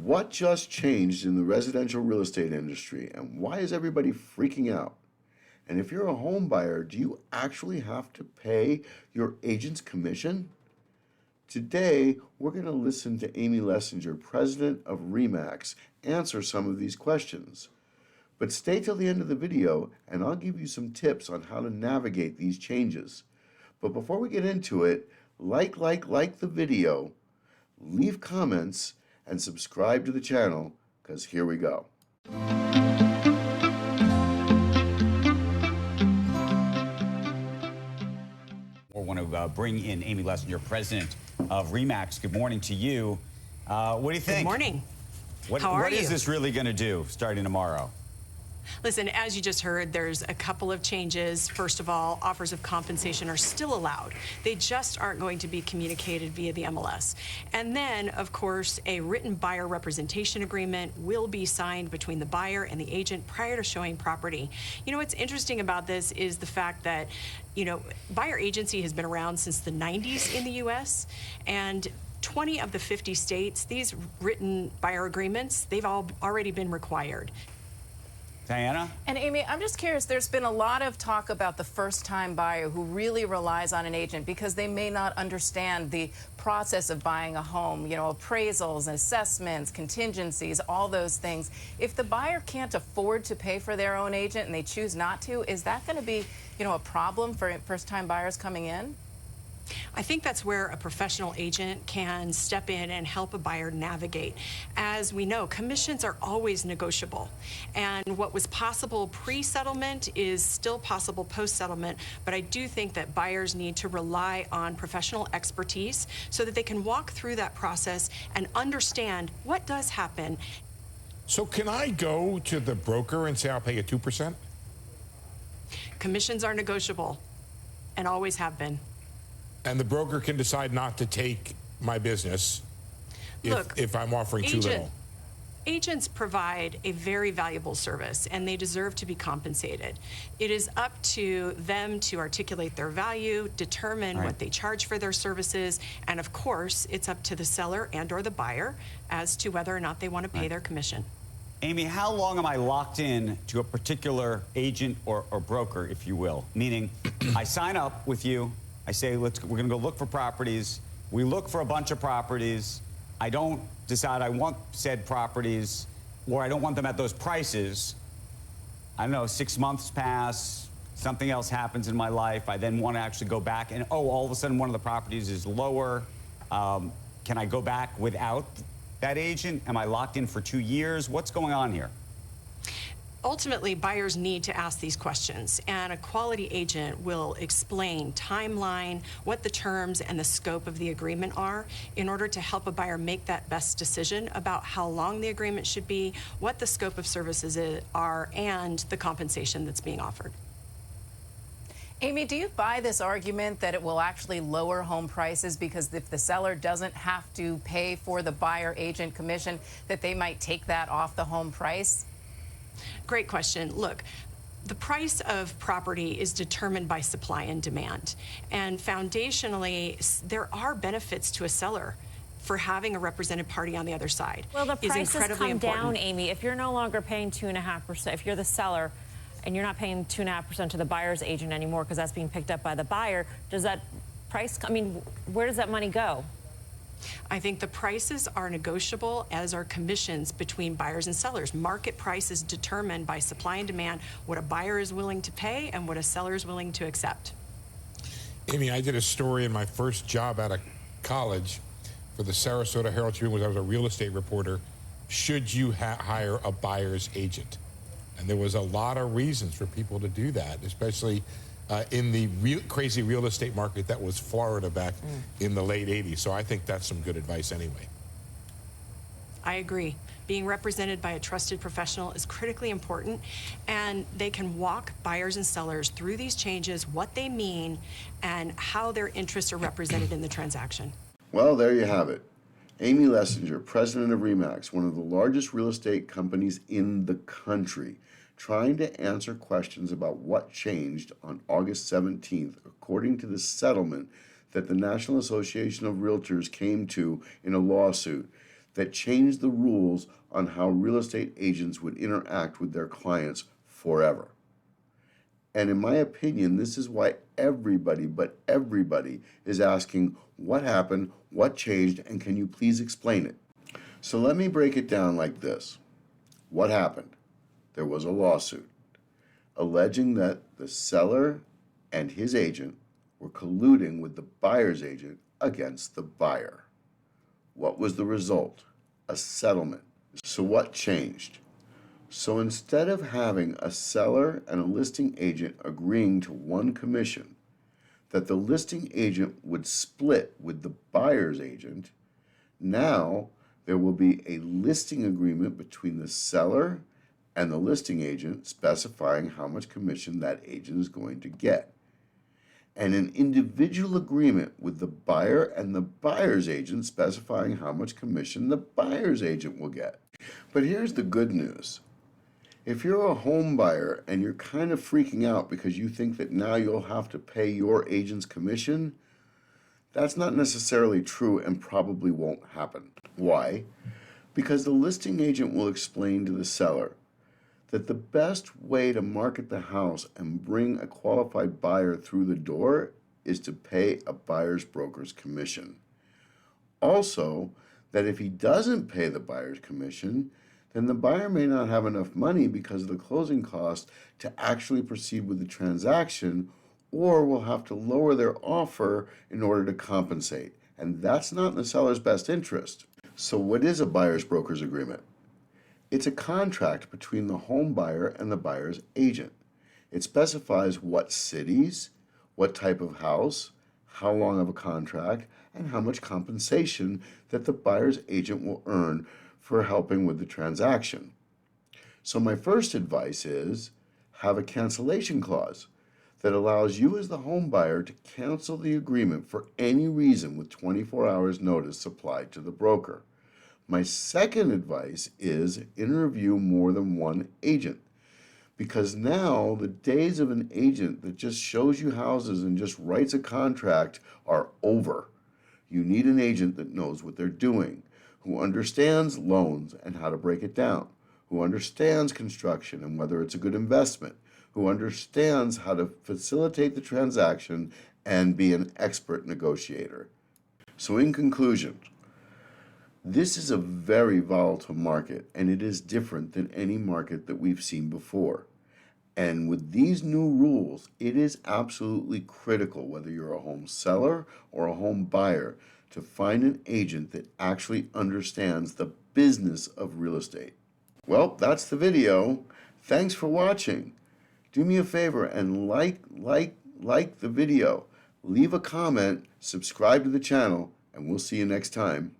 What just changed in the residential real estate industry, and why is everybody freaking out? And if you're a home buyer, do you actually have to pay your agent's commission? Today, we're going to listen to Amy Leson, president of RE/MAX, answer some of these questions. But stay till the end of the video, and I'll give you some tips on how to navigate these changes. But before we get into it, like the video, leave comments, and subscribe to the channel, because here we go. We want to bring in Amy Leson, president of RE/MAX. Good morning to you. What do you think? Good morning. How are you? What is this really going to do starting tomorrow? Listen, as you just heard, there's a couple of changes. First of all, offers of compensation are still allowed. They just aren't going to be communicated via the MLS. And then, of course, a written buyer representation agreement will be signed between the buyer and the agent prior to showing property. You know, what's interesting about this is the fact that, buyer agency has been around since the 90s in the U.S., and 20 of the 50 states, these written buyer agreements, they've all already been required. Diana? And Amy, I'm just curious, there's been a lot of talk about the first-time buyer who really relies on an agent because they may not understand the process of buying a home, appraisals, assessments, contingencies, all those things. If the buyer can't afford to pay for their own agent and they choose not to, is that going to be, a problem for first-time buyers coming in? I think that's where a professional agent can step in and help a buyer navigate. As we know, commissions are always negotiable. And what was possible pre-settlement is still possible post-settlement. But I do think that buyers need to rely on professional expertise so that they can walk through that process and understand what does happen. So can I go to the broker and say I'll pay you 2%? Commissions are negotiable and always have been. And the broker can decide not to take my business if I'm offering too little. Agents provide a very valuable service, and they deserve to be compensated. It is up to them to articulate their value, determine what they charge for their services, and of course, it's up to the seller and or the buyer as to whether or not they want to pay their commission. Amy, how long am I locked in to a particular agent or broker, if you will? Meaning, I sign up with you, I say, we're going to go look for properties. We look for a bunch of properties. I don't decide I want said properties, or I don't want them at those prices. I don't know, 6 months pass, something else happens in my life. I then want to actually go back and, all of a sudden one of the properties is lower. Can I go back without that agent? Am I locked in for 2 years? What's going on here? Ultimately, buyers need to ask these questions, and a quality agent will explain timeline, what the terms and the scope of the agreement are in order to help a buyer make that best decision about how long the agreement should be, what the scope of services are, and the compensation that's being offered. Amy, do you buy this argument that it will actually lower home prices because if the seller doesn't have to pay for the buyer agent commission, that they might take that off the home price? Great question. Look, the price of property is determined by supply and demand. And foundationally, there are benefits to a seller for having a represented party on the other side. Well, the prices come down, Amy. If you're no longer paying 2.5%, if you're the seller and you're not paying 2.5% to the buyer's agent anymore because that's being picked up by the buyer, does that price, where does that money go? I think the prices are negotiable, as are commissions between buyers and sellers. Market price is determined by supply and demand, what a buyer is willing to pay and what a seller is willing to accept. Amy, I did a story in my first job out of college for the Sarasota Herald-Tribune when I was a real estate reporter. Should you hire a buyer's agent? And there was a lot of reasons for people to do that, especially in the crazy real estate market that was Florida back in the late 80s. So I think that's some good advice anyway. I agree. Being represented by a trusted professional is critically important, and they can walk buyers and sellers through these changes, what they mean, and how their interests are represented in the transaction. Well, there you have it. Amy Leson, president of RE/MAX, one of the largest real estate companies in the country, trying to answer questions about what changed on August 17th, according to the settlement that the National Association of Realtors came to in a lawsuit. that changed the rules on how real estate agents would interact with their clients forever. And in my opinion, this is why everybody, but everybody, is asking what happened, what changed, and can you please explain it? So let me break it down like this. What happened? There was a lawsuit alleging that the seller and his agent were colluding with the buyer's agent against the buyer. What was the result? A settlement. So what changed? So instead of having a seller and a listing agent agreeing to one commission that the listing agent would split with the buyer's agent, now there will be a listing agreement between the seller and the listing agent specifying how much commission that agent is going to get, and an individual agreement with the buyer and the buyer's agent specifying how much commission the buyer's agent will get. But here's the good news. If you're a home buyer and you're kind of freaking out because you think that now you'll have to pay your agent's commission, that's not necessarily true and probably won't happen. Why? Because the listing agent will explain to the seller that the best way to market the house and bring a qualified buyer through the door is to pay a buyer's broker's commission. Also, that if he doesn't pay the buyer's commission, then the buyer may not have enough money because of the closing costs to actually proceed with the transaction, or will have to lower their offer in order to compensate. And that's not in the seller's best interest. So what is a buyer's broker's agreement? It's a contract between the home buyer and the buyer's agent. It specifies what cities, what type of house, how long of a contract, and how much compensation that the buyer's agent will earn for helping with the transaction. So my first advice is have a cancellation clause that allows you as the home buyer to cancel the agreement for any reason with 24 hours notice applied to the broker. My second advice is interview more than one agent, because now the days of an agent that just shows you houses and just writes a contract are over. You need an agent that knows what they're doing, who understands loans and how to break it down, who understands construction and whether it's a good investment, who understands how to facilitate the transaction and be an expert negotiator. So in conclusion, this is a very volatile market, and it is different than any market that we've seen before. And with these new rules, it is absolutely critical, whether you're a home seller or a home buyer, to find an agent that actually understands the business of real estate. Well, that's the video. Thanks for watching. Do me a favor and like the video. Leave a comment, subscribe to the channel, and we'll see you next time.